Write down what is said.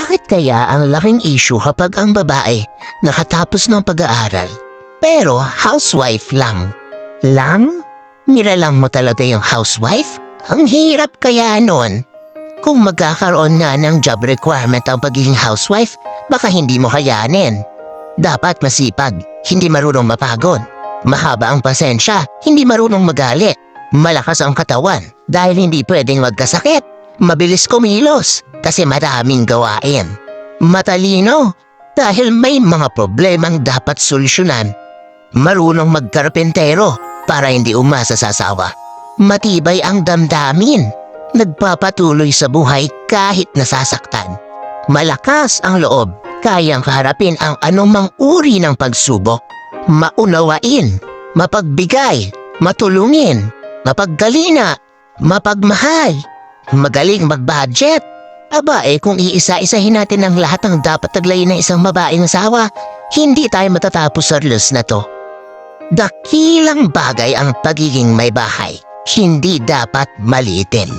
Bakit kaya ang laking issue kapag ang babae nakatapos ng pag-aaral pero housewife lang? Lang? Nilalang mo talaga yung housewife? Ang hirap kaya nun. Kung magkakaroon nga ng job requirement ang pagiging housewife, baka hindi mo kayanin. Dapat masipag, hindi marunong mapagod. Mahaba ang pasensya, hindi marunong magalit. Malakas ang katawan dahil hindi pwedeng magkasakit. Mabilis kumilos kasi maraming gawain. Matalino dahil may mga problemang dapat solusyonan. Marunong magkarpentero para hindi umasa sa asawa. Matibay ang damdamin. Nagpapatuloy sa buhay kahit nasasaktan. Malakas ang loob, kayang kaharapin ang anumang uri ng pagsubok. Maunawain, mapagbigay, matulungin, mapaggalina, mapagmahal, magaling mag-budget. Aba kung iisa-isahin natin ang lahat ng dapat taglayin ng isang babaeng asawa, hindi tayo matatapos sa reels na to. Dakilang bagay ang pagiging may bahay, hindi dapat maliitin.